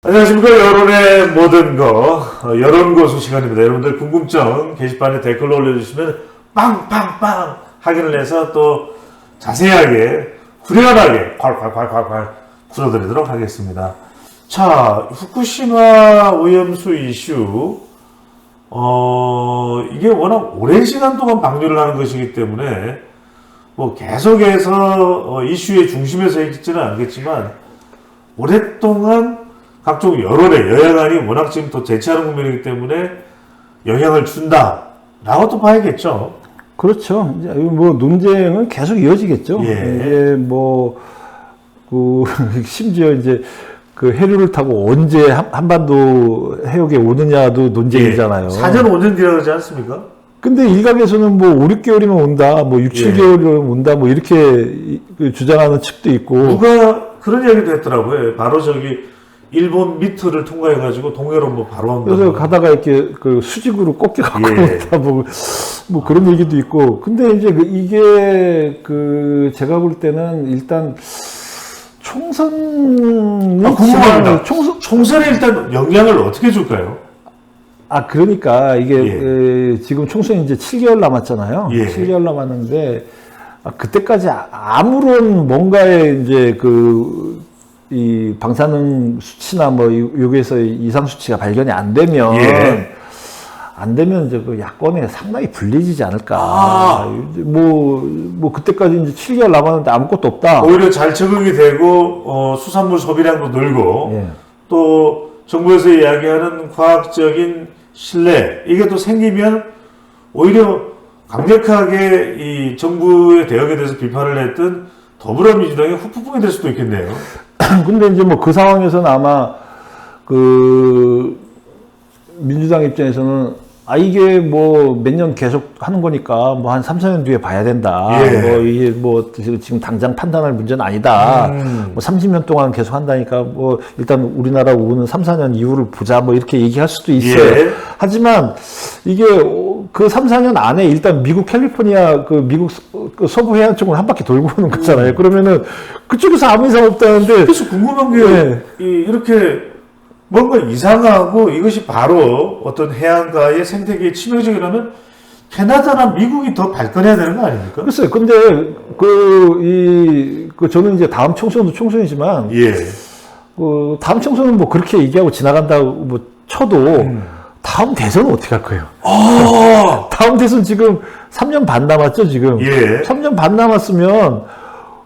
안녕하십니까. 여론의 모든 거, 여론고수 시간입니다. 여러분들 궁금증 게시판에 댓글로 올려주시면 빵빵빵 확인을 해서 또 자세하게, 후련하게 콸콸콸콸콸 풀어드리도록 하겠습니다. 자, 후쿠시마 오염수 이슈, 이게 워낙 오랜 시간 동안 방류를 하는 것이기 때문에 뭐 계속해서 이슈의 중심에서 있지는 않겠지만 오랫동안 각종 여론에 영향이 워낙 지금 더 재치하는 국면이기 때문에 영향을 준다라고 또 봐야겠죠. 그렇죠. 이제 뭐 논쟁은 계속 이어지겠죠. 예. 이제 뭐 심지어 이제 그 해류를 타고 언제 한반도 해역에 오느냐도 논쟁이잖아요. 4년 5년 뒤라 그러지 않습니까? 근데 일각에서는 뭐 5, 6개월이면 온다, 뭐 6, 7개월이면 온다, 뭐 이렇게 주장하는 측도 있고. 누가 그런 이야기도 했더라고요. 바로 저기 일본 미트를 통과해가지고 동해로 뭐 바로 온다. 그래서 가다가 이렇게 그 수직으로 꺾여갖고 온다, 뭐 그런 얘기도 있고. 근데 이제 이게 제가 볼 때는 일단 총선이 궁금합니다. 총선에 일단 영향을 어떻게 줄까요? 그러니까 이게 지금 총선이 이제 7개월 남았잖아요. 예. 7개월 남았는데 그때까지 아무런 뭔가의 이제 이 방사능 수치나 뭐 여기에서 이상 수치가 발견이 안 되면 이제 그 야권에 상당히 불리해지지 않을까. 뭐 그때까지 이제 7개월 남았는데 아무것도 없다. 오히려 잘 적응이 되고 수산물 소비량도 늘고 예. 또 정부에서 이야기하는 과학적인 신뢰 이게 또 생기면 오히려 강력하게 이 정부의 대응에 대해서 비판을 했던 더불어민주당의 후폭풍이 될 수도 있겠네요. 근데 이제 뭐 그 상황에서는 아마 민주당 입장에서는 이게 뭐 몇 년 계속 하는 거니까 뭐 한 3, 4년 뒤에 봐야 된다. 뭐 이게 뭐 지금 당장 판단할 문제는 아니다. 뭐 30년 동안 계속 한다니까 뭐 일단 우리나라 오는 3, 4년 이후를 보자 뭐 이렇게 얘기할 수도 있어요. 하지만 이게 그 3, 4년 안에 일단 미국 캘리포니아 미국 서부 해안 쪽을 한 바퀴 돌고 오는 거잖아요. 그러면은 그쪽에서 아무 이상 없다는데. 그래서 궁금한 게 이렇게 뭔가 이상하고 이것이 바로 어떤 해안가의 생태계에 치명적이라면 캐나다나 미국이 더 발끈해야 되는 거 아닙니까? 글쎄요. 근데 저는 이제 다음 총선도 총선이지만 다음 총선은 뭐 그렇게 얘기하고 지나간다고 뭐 쳐도 다음 대선은 어떻게 할 거예요? 다음 대선 지금 3년 반 남았죠, 지금. 3년 반 남았으면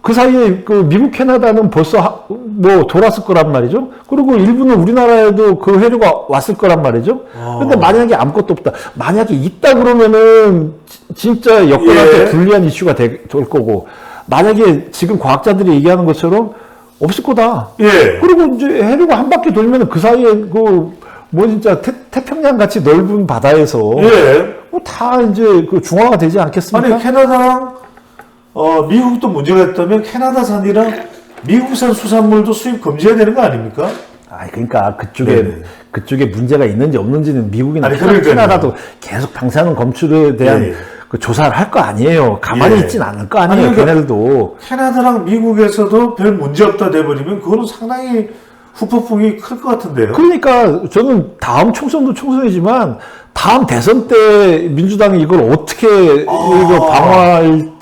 그 사이에 미국, 캐나다는 벌써 뭐 돌았을 거란 말이죠. 그리고 일부는 우리나라에도 그 해류가 왔을 거란 말이죠. 근데 만약에 아무것도 없다. 만약에 있다 그러면은 진짜 여권한테 불리한 이슈가 될 거고, 만약에 지금 과학자들이 얘기하는 것처럼 없을 거다. 그리고 이제 해류가 한 바퀴 돌면은 그 사이에 뭐 진짜 태평양 같이 넓은 바다에서 뭐 다 이제 중화가 되지 않겠습니까? 아니 캐나다랑 미국도 문제가 있다면 캐나다산이랑 미국산 수산물도 수입 금지해야 되는 거 아닙니까? 그러니까 그쪽에 문제가 있는지 없는지는 미국이나 캐나다도 계속 방사능 검출에 대한 조사를 할 거 아니에요. 가만히 있진 않을 거 아니에요. 걔네들도. 캐나다랑 미국에서도 별 문제 없다 돼버리면 그거는 상당히 후폭풍이 클 것 같은데요. 그러니까 저는 다음 총선도 총선이지만 다음 대선 때 민주당이 이걸 어떻게 방어할지.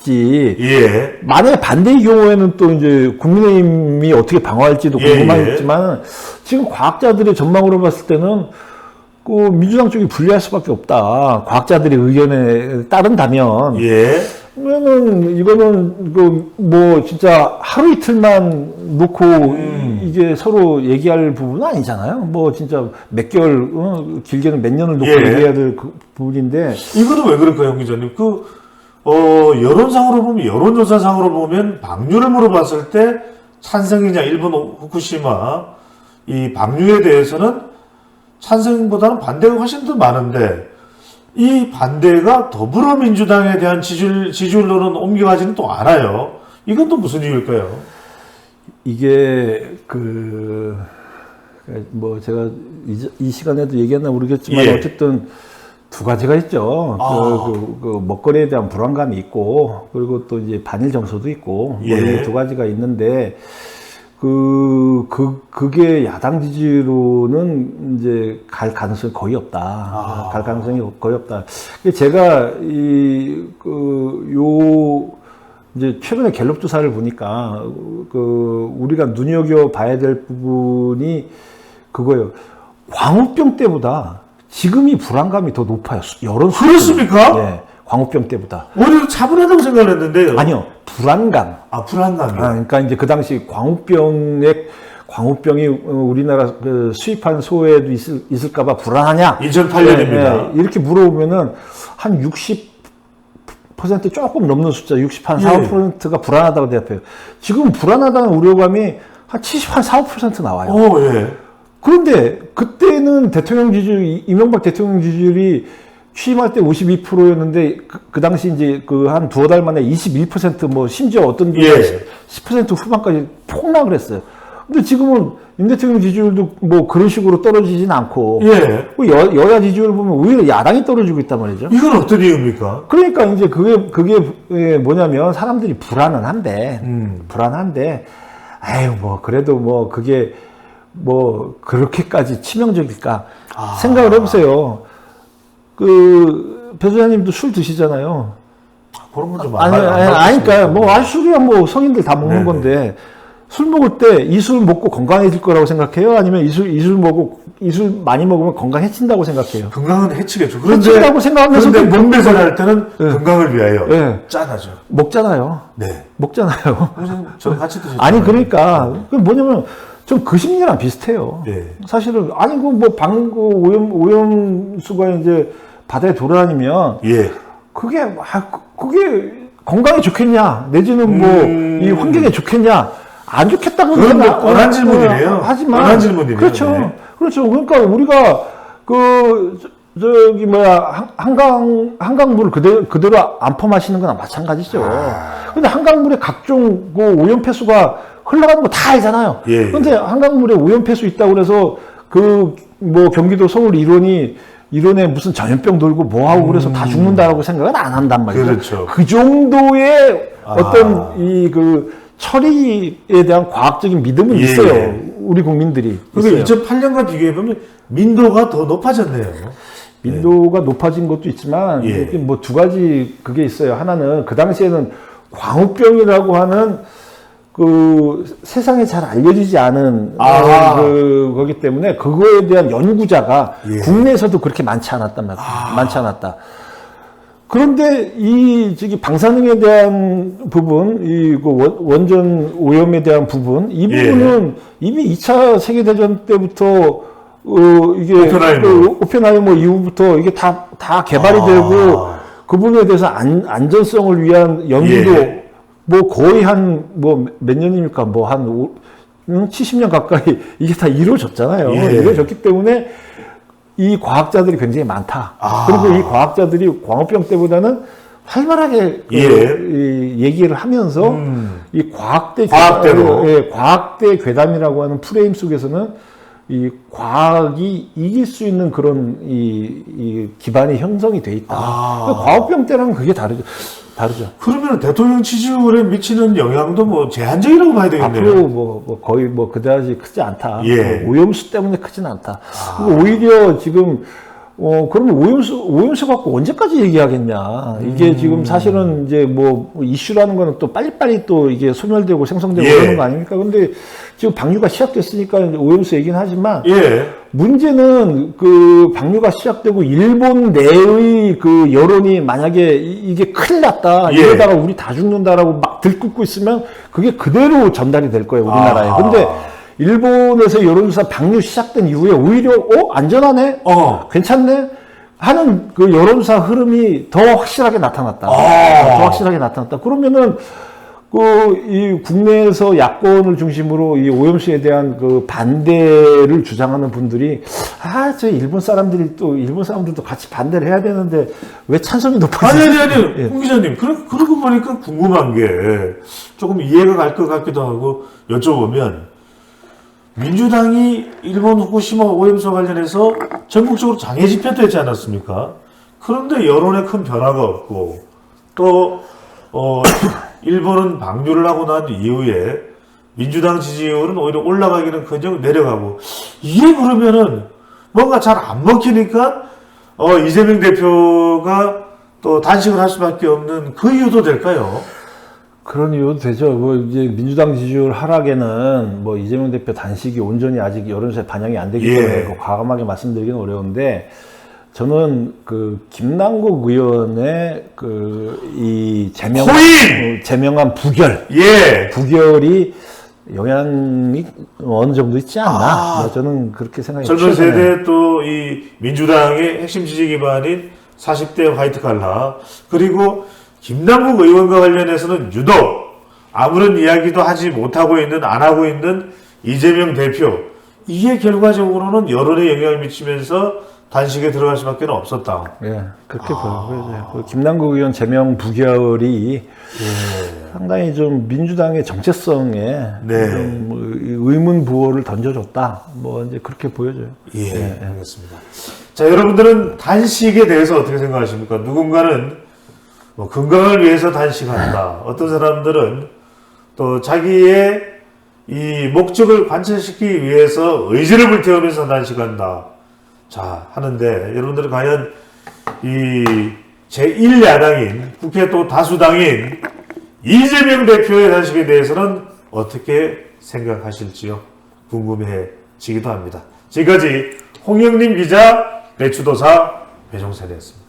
만약에 반대의 경우에는 또 이제 국민의힘이 어떻게 방어할지도 궁금하겠지만 지금 과학자들의 전망으로 봤을 때는 민주당 쪽이 불리할 수밖에 없다. 과학자들의 의견에 따른다면. 그러면은 이거는 뭐 진짜 하루 이틀만 놓고 이게 서로 얘기할 부분은 아니잖아요. 뭐 진짜 몇 개월 길게는 몇 년을 놓고 얘기해야 될 부분인데 이거는 왜 그럴까요, 형 기자님? 여론조사상으로 보면 방류를 물어봤을 때 찬성이냐 일본 후쿠시마 이 방류에 대해서는 찬성보다는 반대가 훨씬 더 많은데. 이 반대가 더불어민주당에 대한 지지율로는 옮겨가지는 또 않아요. 이건 또 무슨 이유일까요? 이게 뭐 제가 이 시간에도 얘기했나 모르겠지만 어쨌든 두 가지가 있죠. 먹거리에 대한 불안감이 있고 그리고 또 이제 반일 정서도 있고 뭐 이 두 가지가 있는데 그게 야당 지지로는 이제 갈 가능성이 거의 없다. 갈 가능성이 거의 없다. 제가 이제 최근에 갤럽 조사를 보니까 우리가 눈여겨봐야 될 부분이 그거예요. 광우병 때보다 지금이 불안감이 더 높아요. 여론 그렇습니까? 예, 광우병 때보다. 오히려 차분하다고 생각을 했는데. 아니요, 불안감. 불안감이요. 그러니까 이제 그 당시 광우병이 우리나라 수입한 소에도 있을까봐 불안하냐? 2008년입니다. 이렇게 물어보면은 한 60% 조금 넘는 숫자, 4~5%가 불안하다고 대답해요. 지금 불안하다는 우려감이 한 4~5% 나와요. 예. 그런데 그때는 대통령 지지율, 이명박 대통령 지지율이 취임할 때 52%였는데 그 당시 이제 한 두어 달 만에 21% 뭐 심지어 어떤 분은 10% 후반까지 폭락을 했어요. 근데 지금은 윤 대통령 지지율도 뭐 그런 식으로 떨어지진 않고 여야 지지율을 보면 오히려 야당이 떨어지고 있단 말이죠. 이건 어떤 이유입니까? 그러니까 이제 그게 뭐냐면 사람들이 불안은 한데 아유 뭐 그래도 뭐 그게 뭐 그렇게까지 치명적일까 생각을 해보세요. 배 소장님도 술 드시잖아요. 그런 건 좀 그러니까 뭐 술이야 뭐 성인들 다 먹는 건데 술 먹을 때 이 술 먹고 건강해질 거라고 생각해요? 아니면 이 술 많이 먹으면 건강해진다고 생각해요? 건강은 해치겠죠. 해친다고 생각하면서도 그런데 몸매설할 때는 건강을 위하여 짠하죠. 먹잖아요. 네. 먹잖아요. 저는 같이 드셨죠. 아니 그러니까 그 뭐냐면 좀 그 심리랑 비슷해요. 사실은 아니 오염수가 이제 바다에 돌아다니면 그게 건강에 좋겠냐 내지는 뭐 이 환경에 좋겠냐 안 좋겠다고 그건 뭐 뻔한 질문이네요. 하지만 뻔한 질문이네요. 그렇죠. 그러니까 우리가 한강물을 그대로 안 퍼마시는 거나 마찬가지죠. 근데 한강물에 각종 오염 폐수가 흘러가는 거 다 알잖아요. 근데 한강물에 오염 폐수 있다고 그래서 뭐 경기도 서울 일원에 무슨 전염병 돌고 뭐하고 그래서 다 죽는다라고 생각은 안 한단 말이죠. 그렇죠. 그 정도의 어떤 처리에 대한 과학적인 믿음은 있어요. 우리 국민들이. 그런데 2008년과 비교해보면 민도가 더 높아졌네요. 민도가 높아진 것도 있지만 뭐 두 가지 그게 있어요. 하나는 그 당시에는 광우병이라고 하는 세상에 잘 알려지지 않은 거기 때문에 그거에 대한 연구자가 국내에서도 그렇게 많지 않았다. 그런데 방사능에 대한 부분, 원전 오염에 대한 부분, 이 부분은 이미 2차 세계대전 때부터 오펜하이머 이후부터 이게 다 개발이 되고 그 부분에 대해서 안전성을 위한 연구도 뭐 거의 몇 년입니까? 뭐 한 70년 가까이 이게 다 이루어졌잖아요. 이루어졌기 때문에 이 과학자들이 굉장히 많다. 그리고 이 과학자들이 광우병 때보다는 활발하게 얘기를 하면서 이 과학대 괴담이라고 하는 프레임 속에서는 이 과학이 이길 수 있는 그런 이 기반이 형성이 돼 있다. 광우병 때랑은 그게 다르죠. 그러면 대통령 지지율에 미치는 영향도 뭐 제한적이라고 봐야 되겠네요. 앞으로 거의 그다지 크지 않다. 오염수 때문에 크진 않다. 그리고 오히려 지금 그러면 오염수 갖고 언제까지 얘기하겠냐. 이게 지금 사실은 이제 뭐 이슈라는 거는 또 빨리빨리 또 이게 소멸되고 생성되고 그러는 거 아닙니까? 근데 지금 방류가 시작됐으니까 오염수 얘기는 하지만 문제는 방류가 시작되고 일본 내의 여론이 만약에 이게 큰일 났다. 이러다가 우리 다 죽는다라고 막 들끓고 있으면 그게 그대로 전달이 될 거예요, 우리나라에. 근데 일본에서 여론조사 방류 시작된 이후에 오히려 안전하네, 괜찮네 하는 여론조사 흐름이 더 확실하게 나타났다. 더 확실하게 나타났다. 그러면은 이 국내에서 야권을 중심으로 이 오염수에 대한 반대를 주장하는 분들이 저 일본 사람들도 같이 반대를 해야 되는데 왜 찬성이 높아지지? 아니, 홍 기자님, 그러고 보니까 궁금한 게 조금 이해가 갈 것 같기도 하고 여쭤보면 민주당이 일본 후쿠시마 오염수 관련해서 전국적으로 장애 집회도 했지 않았습니까? 그런데 여론에 큰 변화가 없고 또 일본은 방류를 하고 난 이후에 민주당 지지율은 오히려 올라가기는커녕 내려가고, 이게 그러면은 뭔가 잘 안 먹히니까 이재명 대표가 또 단식을 할 수밖에 없는 그 이유도 될까요? 그런 이유도 되죠. 뭐 이제 민주당 지지율 하락에는 뭐 이재명 대표 단식이 온전히 아직 여론조사에 반영이 안 되기 때문에 뭐 과감하게 말씀드리기는 어려운데, 저는 그 김남국 의원의 그 이 제명한 부결, 부결이 영향이 어느 정도 있지 않나? 뭐 저는 그렇게 생각해요. 젊은 세대 또 이 민주당의 핵심 지지 기반인 40대 화이트 칼라, 그리고 김남국 의원과 관련해서는 유독 아무런 이야기도 하지 못하고 있는, 안 하고 있는 이재명 대표, 이게 결과적으로는 여론에 영향을 미치면서 단식에 들어갈 수밖에 없었다. 예, 그렇게 보여요. 그 김남국 의원 제명 부결이 상당히 좀 민주당의 정체성에 좀 의문 부호를 던져줬다. 뭐 이제 그렇게 보여져요. 알겠습니다. 자, 여러분들은 단식에 대해서 어떻게 생각하십니까? 누군가는 뭐 건강을 위해서 단식한다. 어떤 사람들은 또 자기의 이 목적을 관철시키기 위해서 의지를 불태우면서 단식한다. 자, 하는데 여러분들은 과연 이 제1야당인 국회 또 다수당인 이재명 대표의 단식에 대해서는 어떻게 생각하실지요? 궁금해지기도 합니다. 지금까지 홍영림 기자, 배추도사 배종찬이었습니다.